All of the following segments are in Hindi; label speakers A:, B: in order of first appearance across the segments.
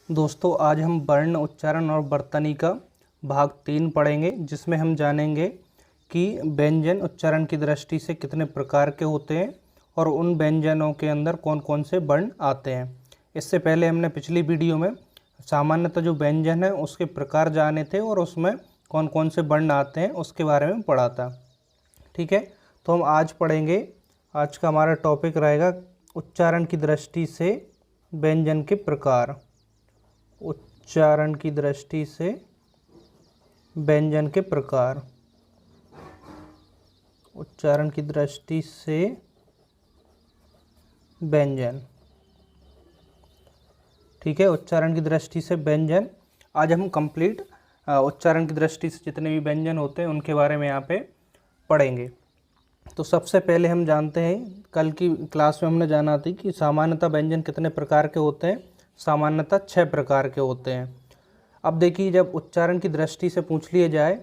A: दोस्तों आज हम वर्ण उच्चारण और वर्तनी का भाग 3 पढ़ेंगे, जिसमें हम जानेंगे कि व्यंजन उच्चारण की दृष्टि से कितने प्रकार के होते हैं और उन व्यंजनों के अंदर कौन कौन से वर्ण आते हैं। इससे पहले हमने पिछली वीडियो में सामान्यतः जो व्यंजन है उसके प्रकार जाने थे और उसमें कौन कौन से वर्ण आते हैं उसके बारे में पढ़ा था। ठीक है, तो हम आज पढ़ेंगे। आज का हमारा टॉपिक रहेगा उच्चारण की दृष्टि से व्यंजन के प्रकार। उच्चारण की दृष्टि से व्यंजन के प्रकार। उच्चारण की दृष्टि से व्यंजन। ठीक है, उच्चारण की दृष्टि से व्यंजन। आज हम कंप्लीट उच्चारण की दृष्टि से जितने भी व्यंजन होते हैं उनके बारे में यहाँ पे पढ़ेंगे। तो सबसे पहले हम जानते हैं, कल की क्लास में हमने जाना थी कि सामान्यतः व्यंजन कितने प्रकार के होते हैं। सामान्यतः 6 प्रकार के होते हैं। अब देखिए, जब उच्चारण की दृष्टि से पूछ लिया जाए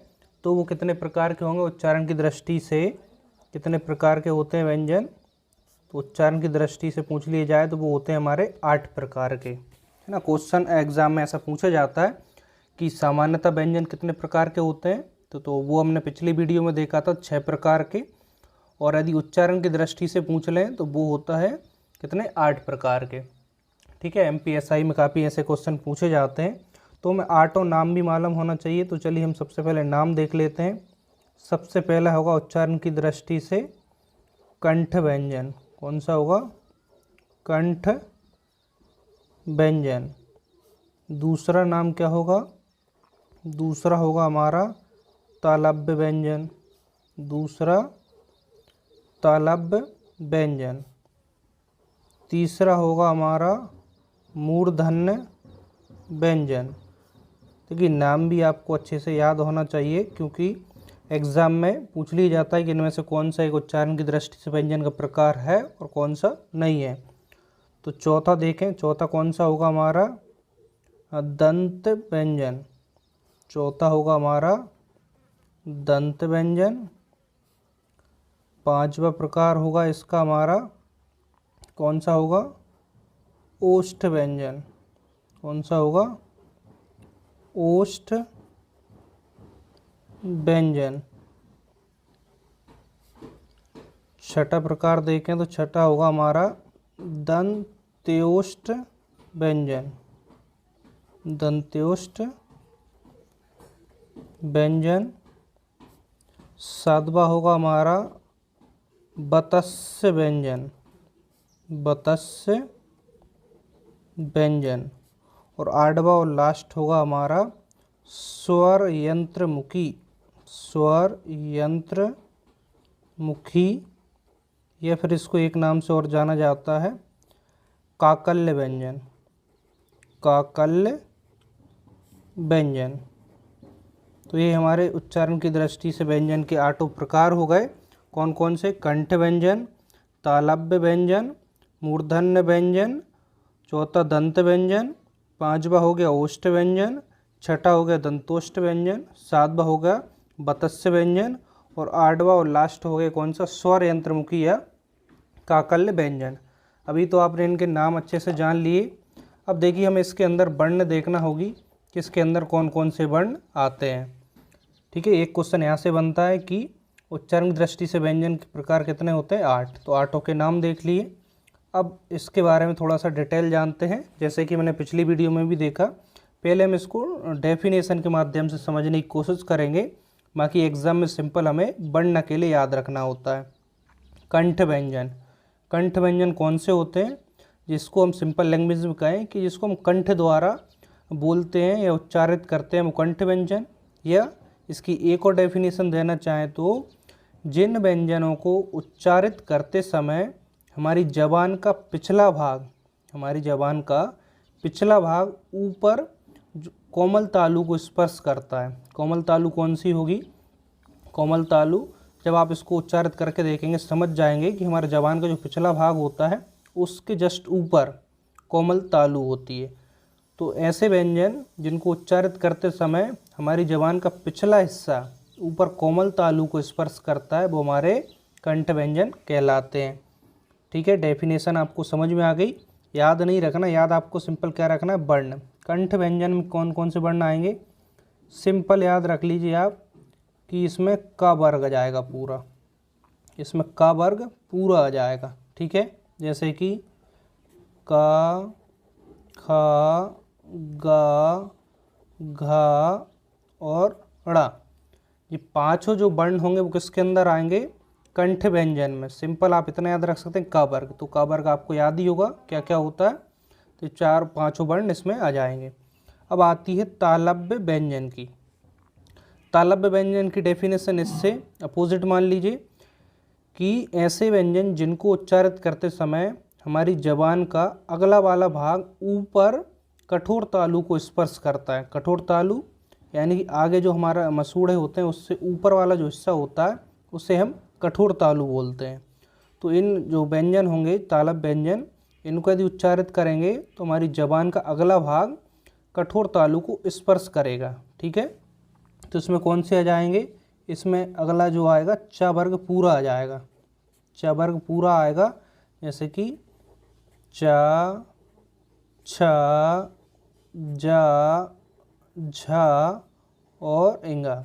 A: तो वो कितने प्रकार के होंगे। उच्चारण की दृष्टि से कितने प्रकार के होते हैं व्यंजन, तो उच्चारण की दृष्टि से पूछ लिए जाए तो वो होते हैं हमारे 8 प्रकार के, है ना। क्वेश्चन एग्जाम में ऐसा पूछा जाता है कि सामान्यतः व्यंजन कितने प्रकार के होते हैं, तो वो हमने पिछली वीडियो में देखा था 6 प्रकार के। और यदि उच्चारण की दृष्टि से पूछ लें तो वो होता है कितने, 8 प्रकार के। ठीक है, MPSI में काफ़ी ऐसे क्वेश्चन पूछे जाते हैं, तो हमें 8 नाम भी मालूम होना चाहिए। तो चलिए हम सबसे पहले नाम देख लेते हैं। सबसे पहला होगा उच्चारण की दृष्टि से कंठ व्यंजन। कौन सा होगा, कंठ व्यंजन। दूसरा नाम क्या होगा, दूसरा होगा हमारा तालव्य व्यंजन। दूसरा तालव्य व्यंजन। तीसरा होगा हमारा मूर्धन्य व्यंजन। देखिए, नाम भी आपको अच्छे से याद होना चाहिए क्योंकि एग्ज़ाम में पूछ लिया जाता है कि इनमें से कौन सा एक उच्चारण की दृष्टि से व्यंजन का प्रकार है और कौन सा नहीं है। तो चौथा देखें, चौथा कौन सा होगा हमारा, दंत व्यंजन। चौथा होगा हमारा दंत व्यंजन। पांचवा प्रकार होगा इसका हमारा, कौन सा होगा, ओष्ठ व्यंजन। कौन सा होगा, ओष्ठ व्यंजन। छठा प्रकार देखें तो छठा होगा हमारा दंत्योष्ठ व्यंजन। दंत्योष्ठ व्यंजन। सातवां होगा हमारा वत्स्य व्यंजन। वत्स्य व्यंजन। और आठवां और लास्ट होगा हमारा स्वर यंत्रमुखी। स्वर यंत्रमुखी, या फिर इसको एक नाम से और जाना जाता है काकल्य व्यंजन। काकल्य व्यंजन। तो ये हमारे उच्चारण की दृष्टि से व्यंजन के 8 प्रकार हो गए। कौन कौन से, कंठ व्यंजन, तालव्य व्यंजन, मूर्धन्य व्यंजन, चौथा दंत व्यंजन, पांचवा हो गया ओष्ठ व्यंजन, छठा हो गया दंतोष्ठ व्यंजन, सातवां हो गया वत्स्य व्यंजन और आठवां और लास्ट हो गया कौन सा, स्वर यंत्रमुखी या काकल्य व्यंजन। अभी तो आपने इनके नाम अच्छे से जान लिए। अब देखिए, हमें इसके अंदर वर्ण देखना होगी कि इसके अंदर कौन कौन से वर्ण आते हैं। ठीक है, एक क्वेश्चन यहाँ से बनता है कि उच्चारण की दृष्टि से व्यंजन के प्रकार कितने होते हैं, 8। तो 8 के नाम देख लिए। अब इसके बारे में थोड़ा सा डिटेल जानते हैं। जैसे कि मैंने पिछली वीडियो में भी देखा, पहले हम इसको डेफिनेशन के माध्यम से समझने की कोशिश करेंगे। बाकी एग्जाम में सिंपल हमें वर्ण के लिए याद रखना होता है। कंठ व्यंजन। कंठ व्यंजन कौन से होते हैं, जिसको हम सिंपल लैंग्वेज में कहें कि जिसको हम कंठ द्वारा बोलते हैं या उच्चारित करते हैं, वो कंठ व्यंजन। या इसकी एक और डेफिनेशन देना चाहें तो जिन व्यंजनों को उच्चारित करते समय हमारी जबान का पिछला भाग, हमारी जबान का पिछला भाग ऊपर कोमल तालु को स्पर्श करता है। कोमल तालु कौन सी होगी, कोमल तालु, जब आप इसको उच्चारित करके देखेंगे समझ जाएंगे कि हमारे जबान का जो पिछला भाग होता है उसके जस्ट ऊपर कोमल तालु होती है। तो ऐसे व्यंजन जिनको उच्चारित करते समय हमारी जबान का पिछला हिस्सा ऊपर कोमल तालु को स्पर्श करता है, वो हमारे कंठ व्यंजन कहलाते हैं। ठीक है, डेफिनेशन आपको समझ में आ गई। याद नहीं रखना, याद आपको सिंपल क्या रखना है, वर्ण। कंठ व्यंजन में कौन कौन से वर्ण आएंगे? सिंपल याद रख लीजिए आप कि इसमें क वर्ग आ जाएगा पूरा, इसमें क वर्ग पूरा आ जाएगा, ठीक है। जैसे कि क, ख, ग, घ और ड़, ये पांचों जो वर्ण होंगे वो किसके अंदर आएंगे? कंठ व्यंजन में। सिंपल आप इतना याद रख सकते हैं क वर्ग, तो क वर्ग आपको याद ही होगा क्या क्या होता है, तो चार पांचों वर्ण इसमें आ जाएंगे। अब आती है तालव्य व्यंजन की। तालव्य व्यंजन की डेफिनेशन इससे अपोजिट मान लीजिए कि ऐसे व्यंजन जिनको उच्चारित करते समय हमारी जबान का अगला वाला भाग ऊपर कठोर तालु को स्पर्श करता है। कठोर तालु यानी कि आगे जो हमारा मसूड़े होते हैं उससे ऊपर वाला जो हिस्सा होता है उसे हम कठोर तालु बोलते हैं। तो इन जो व्यंजन होंगे तालव्य व्यंजन, इनको यदि उच्चारित करेंगे तो हमारी जबान का अगला भाग कठोर तालु को स्पर्श करेगा, ठीक है। तो इसमें कौन से आ जाएंगे? इसमें अगला जो आएगा च वर्ग पूरा आ जाएगा, च वर्ग पूरा आएगा, जैसे कि च, छ, ज, झ और इंगा।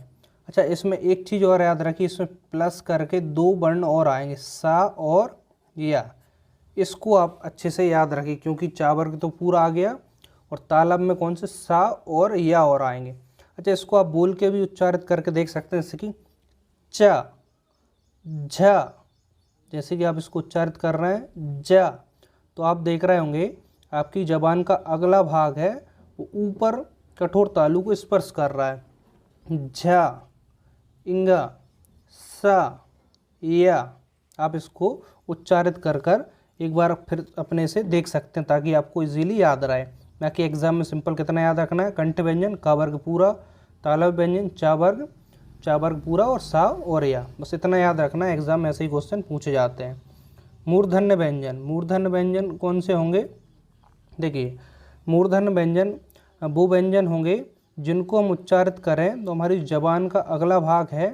A: अच्छा, इसमें एक चीज़ और याद रखिए, इसमें प्लस करके दो वर्ण और आएंगे, सा और या। इसको आप अच्छे से याद रखिए क्योंकि चा वर्ग तो पूरा आ गया और तालब में कौन से सा और या और आएंगे। अच्छा, इसको आप बोल के भी उच्चारित करके देख सकते हैं, जैसे कि च, झ, जैसे कि आप इसको उच्चारित कर रहे हैं ज, तो आप देख रहे होंगे आपकी जबान का अगला भाग है वो ऊपर कठोर तालु को स्पर्श कर रहा है। झ, इंगा, सा, या। आप इसको उच्चारित कर कर एक बार फिर अपने से देख सकते हैं ताकि आपको इजीली याद रहे। बाकी एग्जाम में सिंपल कितना याद रखना है? कंठ व्यंजन का वर्ग पूरा, तालव्य व्यंजन चा वर्ग पूरा और सा और या, बस इतना याद रखना है। एग्जाम में ऐसे ही क्वेश्चन पूछे जाते हैं। मूर्धन्य व्यंजन, मूर्धन्य व्यंजन कौन से होंगे? देखिए, मूर्धन्य व्यंजन वो व्यंजन होंगे जिनको हम उच्चारित करें तो हमारी जबान का अगला भाग है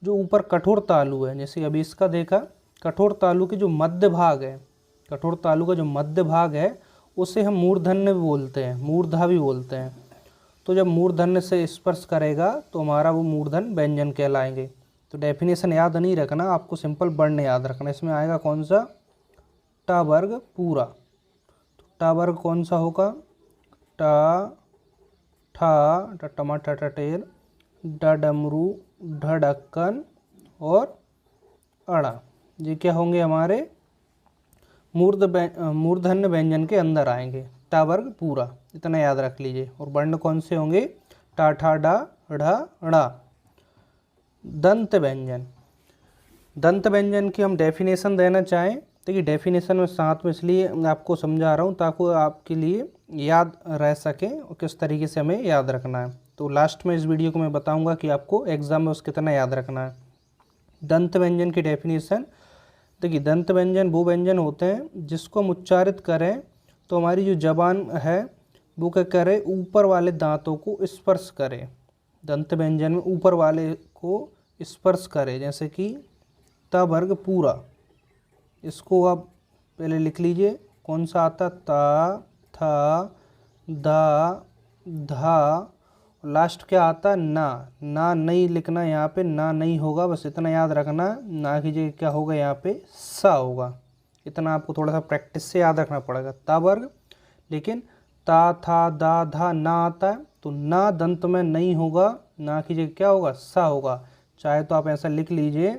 A: जो ऊपर कठोर तालु है, जैसे अभी इसका देखा, कठोर तालु के जो मध्य भाग है, कठोर तालु का जो मध्य भाग है उसे हम मूर्धन्य भी बोलते हैं, मूर्धा भी बोलते हैं। तो जब मूर्धन्य से स्पर्श करेगा तो हमारा वो मूर्धन्य व्यंजन कहलाएंगे। तो डेफिनेशन याद नहीं रखना, आपको सिंपल वर्ण याद रखना। इसमें आएगा कौन सा? टा वर्ग पूरा। तो टा वर्ग कौन सा होगा? टा, ठा, टमाटर, टटेर, ड डमरू, ढ ढक्कन और अड़ा, ये क्या होंगे? हमारे मूर्धन्य व्यंजन के अंदर आएंगे। टा वर्ग पूरा, इतना याद रख लीजिए। और वर्ण कौन से होंगे? टा, ठा, डा, ढ़ा, ड़ा। दंत व्यंजन, दंत व्यंजन की हम डेफिनेशन देना चाहें, देखिए डेफिनेशन में साथ में इसलिए आपको समझा रहा हूँ ताकि आपके लिए याद रह सके और किस तरीके से हमें याद रखना है। तो लास्ट में इस वीडियो को मैं बताऊंगा कि आपको एग्जाम में उसको कितना याद रखना है। दंत व्यंजन की डेफिनेशन देखिए, दंत व्यंजन वो व्यंजन होते हैं जिसको हम उच्चारित करें तो हमारी जो जबान है वो क्या करे? ऊपर वाले दांतों को स्पर्श करे। दंत व्यंजन में ऊपर वाले को स्पर्श करे, जैसे कि ता वर्ग पूरा। इसको आप पहले लिख लीजिए, कौन सा आता? ता, था, धा, धा, लास्ट क्या आता? ना। ना नहीं लिखना यहाँ पे, ना नहीं होगा, बस इतना याद रखना। ना की जगह क्या होगा? यहाँ पे सा होगा। इतना आपको थोड़ा सा प्रैक्टिस से याद रखना पड़ेगा। ता वर्ग, लेकिन ता, था, दा, धा ना आता है तो ना दंत में नहीं होगा, ना की जगह क्या होगा? सा होगा। चाहे तो आप ऐसा लिख लीजिए,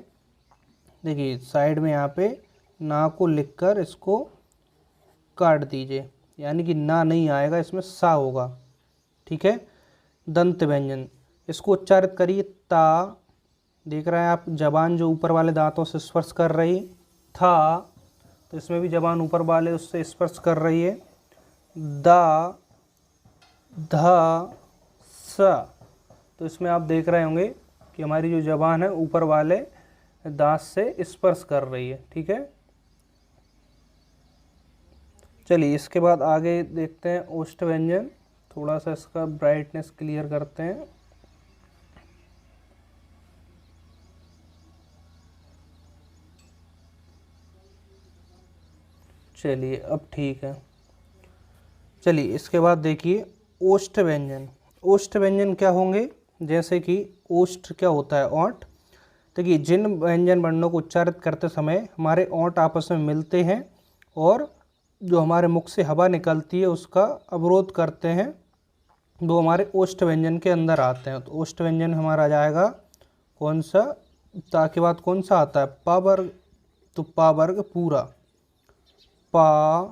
A: देखिए साइड में यहाँ पे ना को लिखकर इसको काट दीजिए, यानी कि ना नहीं आएगा, इसमें सा होगा, ठीक है। दंत व्यंजन, इसको उच्चारित करिए। ता, देख रहे हैं आप जबान जो ऊपर वाले दांतों से स्पर्श कर रही। था, तो इसमें भी जबान ऊपर वाले उससे स्पर्श कर रही है। दा, धा, सा, तो इसमें आप देख रहे होंगे कि हमारी जो जबान है ऊपर वाले दांत से स्पर्श कर रही है, ठीक है। चलिए इसके बाद आगे देखते हैं ओष्ठ व्यंजन। थोड़ा सा इसका ब्राइटनेस क्लियर करते हैं। चलिए अब ठीक है। चलिए इसके बाद देखिए ओष्ठ व्यंजन। ओष्ठ व्यंजन क्या होंगे, जैसे कि ओष्ठ क्या होता है, ओंठ। देखिए जिन व्यंजन वर्णों को उच्चारित करते समय हमारे ओंठ आपस में मिलते हैं और जो हमारे मुख से हवा निकलती है उसका अवरोध करते हैं, वो हमारे ओष्ठ व्यंजन के अंदर आते हैं। तो ओष्ठ व्यंजन हमारा आ जाएगा कौन सा, ता के बाद कौन सा आता है, पा वर्ग। तो पा वर्ग पूरा, पा,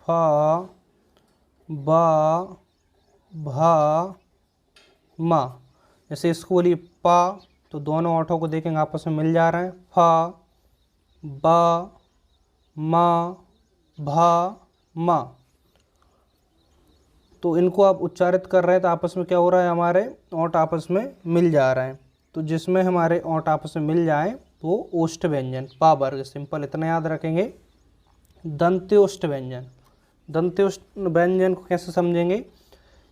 A: फा, बा, भा, मा। जैसे इसको बोलिए पा, तो दोनों ओंठों को देखेंगे आपस में मिल जा रहे हैं, फा, बा, मा, भा, मा। तो इनको आप उच्चारित कर रहे हैं तो आपस में क्या हो रहा है, हमारे ओंठ आपस में मिल जा रहे हैं। तो जिसमें हमारे ओंठ आपस में मिल जाएं तो ओष्ठ व्यंजन, पा वर्ग। सिंपल इतना याद रखेंगे। दंत्योष्ठ व्यंजन। दंत्योष्ठ व्यंजन को कैसे समझेंगे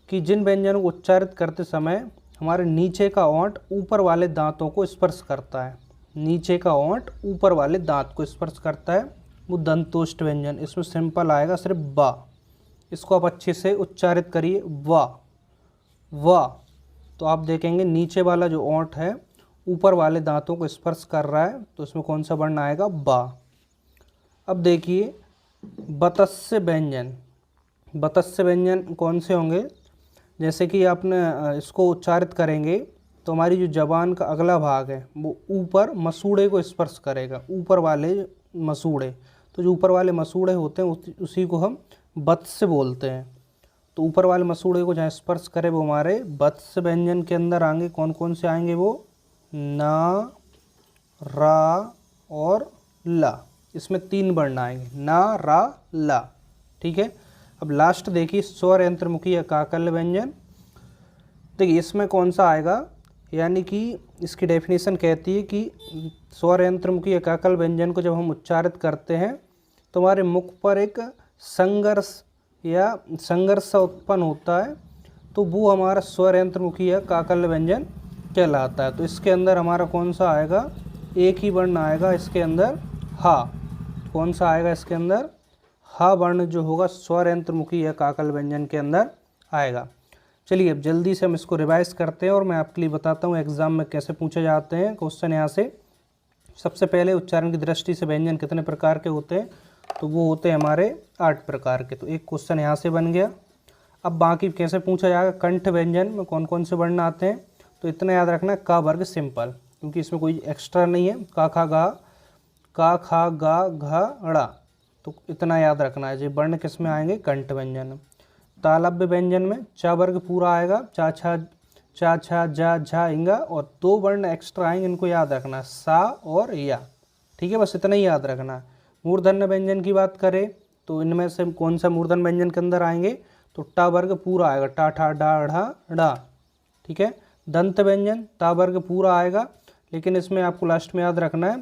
A: कि जिन व्यंजनों को उच्चारित करते समय हमारे नीचे का ओंठ ऊपर वाले दांतों को स्पर्श करता है, नीचे का ओंठ ऊपर वाले दांत को स्पर्श करता है, वो दंतोष्ठ व्यंजन। इसमें सिंपल आएगा सिर्फ बा। इसको आप अच्छे से उच्चारित करिए, वा, वा। तो आप देखेंगे नीचे वाला जो ओंठ है ऊपर वाले दांतों को स्पर्श कर रहा है, तो इसमें कौन सा वर्ण आएगा, बा। अब देखिए बतस्य व्यंजन। बतस्य व्यंजन कौन से होंगे, जैसे कि आपने इसको उच्चारित करेंगे तो हमारी जो जबान का अगला भाग है वो ऊपर मसूड़े को स्पर्श करेगा, ऊपर वाले मसूड़े। तो जो ऊपर वाले मसूड़े होते हैं उसी को हम बत्स्य बोलते हैं। तो ऊपर वाले मसूड़े को जहाँ स्पर्श करे वो हमारे बत्स्य व्यंजन के अंदर आएंगे। कौन कौन से आएंगे वो, ना, रा और ला। इसमें 3 वर्ण आएंगे, ना, रा, ला। ठीक है। अब लास्ट देखिए स्वर यंत्रमुखी या काकल्य व्यंजन। देखिए इसमें कौन सा आएगा, यानी कि इसकी डेफिनेशन कहती है कि स्वर यंत्रमुखी या काकल्य व्यंजन को जब हम उच्चारित करते हैं तो हमारे मुख पर एक संघर्ष या संघर्ष उत्पन्न होता है, तो वो हमारा स्वर यंत्रमुखी या काकल्य व्यंजन कहलाता है। तो इसके अंदर हमारा कौन सा आएगा, एक ही वर्ण आएगा इसके अंदर, हा। कौन सा आएगा इसके अंदर, हा वर्ण जो होगा स्वर यंत्रमुखी या काकल्य व्यंजन के अंदर आएगा। चलिए अब जल्दी से हम इसको रिवाइज करते हैं और मैं आपके लिए बताता हूँ एग्जाम में कैसे पूछे जाते हैं क्वेश्चन। यहाँ से सबसे पहले उच्चारण की दृष्टि से व्यंजन कितने प्रकार के होते हैं, तो वो होते हैं हमारे 8 प्रकार के। तो एक क्वेश्चन यहाँ से बन गया। अब बाकी कैसे पूछा जाएगा, कंठ व्यंजन में कौन कौन से वर्ण आते हैं, तो इतना याद रखना, का वर्ग सिंपल, क्योंकि इसमें कोई एक्स्ट्रा नहीं है। का खा गा, का खा गा घा ड़ा, तो इतना याद रखना है। ये वर्ण किस में आएंगे, कंठ व्यंजन। तालव्य व्यंजन में चा वर्ग पूरा आएगा, चा छा जा झा इंगा, और 2 वर्ण एक्स्ट्रा आएंगे, इनको याद रखना, सा और या। ठीक है, बस इतना ही याद रखना। मूर्धन्य व्यंजन की बात करें तो इनमें से कौन सा मूर्धन्य व्यंजन के अंदर आएंगे, तो टा वर्ग पूरा आएगा, टा ठा डा ढा डा। ठीक है। दंत व्यंजन ता वर्ग पूरा आएगा, लेकिन इसमें आपको लास्ट में याद रखना है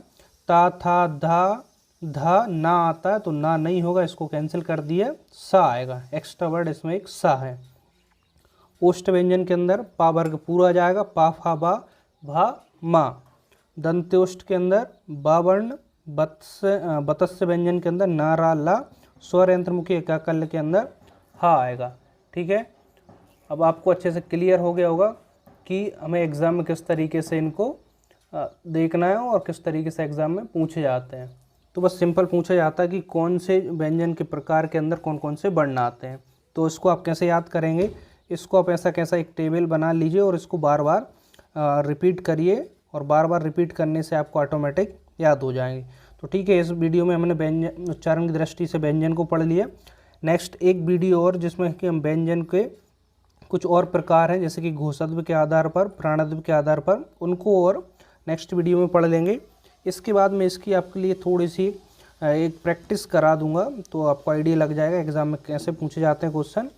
A: ता था धा धा ना आता है, तो ना नहीं होगा, इसको कैंसिल कर दिया, सा आएगा। एक्स्ट्रा वर्ड इसमें एक सा है। ओष्ठ व्यंजन के अंदर पा वर्ग पूरा आ जाएगा, पा फा बा भा मा। दंत्योष्ठ के अंदर बा वर्ण, बतस्य व्यंजन के अंदर ना रा ला, स्वर यंत्रमुखी काकल्य के अंदर हा आएगा। ठीक है। अब आपको अच्छे से क्लियर हो गया होगा कि हमें एग्ज़ाम में किस तरीके से इनको देखना है और किस तरीके से एग्ज़ाम में पूछे जाते हैं। तो बस सिंपल पूछा जाता है कि कौन से व्यंजन के प्रकार के अंदर कौन कौन से वर्ण आते हैं। तो इसको आप कैसे याद करेंगे, इसको आप ऐसा कैसा एक टेबल बना लीजिए और इसको बार बार रिपीट करिए, और बार बार रिपीट करने से आपको ऑटोमेटिक याद हो जाएंगे। तो ठीक है, इस वीडियो में हमने व्यंजन उच्चारण की दृष्टि से व्यंजन को पढ़ लिया। नेक्स्ट एक वीडियो और जिसमें कि हम व्यंजन के कुछ और प्रकार हैं, जैसे कि घोषद्व के आधार पर, प्राणद्व के आधार पर, उनको और नेक्स्ट वीडियो में पढ़ लेंगे। इसके बाद मैं इसकी आपके लिए थोड़ी सी एक प्रैक्टिस करा दूंगा, तो आपको आइडिया लग जाएगा एग्ज़ाम में कैसे पूछे जाते हैं क्वेश्चन।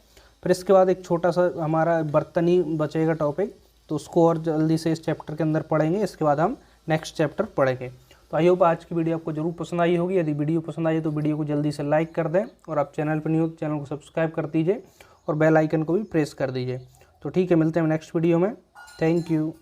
A: फिर इसके बाद एक छोटा सा हमारा बर्तनी बचेगा टॉपिक, तो उसको और जल्दी से इस चैप्टर के अंदर पढ़ेंगे। इसके बाद हम नेक्स्ट चैप्टर पढ़ेंगे। तो आई होप आज की वीडियो आपको जरूर पसंद आई होगी। यदि वीडियो पसंद आई तो वीडियो को जल्दी से लाइक कर दें, और आप चैनल पर नहीं हो तो चैनल को सब्सक्राइब कर दीजिए और बेल आइकन को भी प्रेस कर दीजिए। तो ठीक है, मिलते हैं नेक्स्ट वीडियो में। Thank you.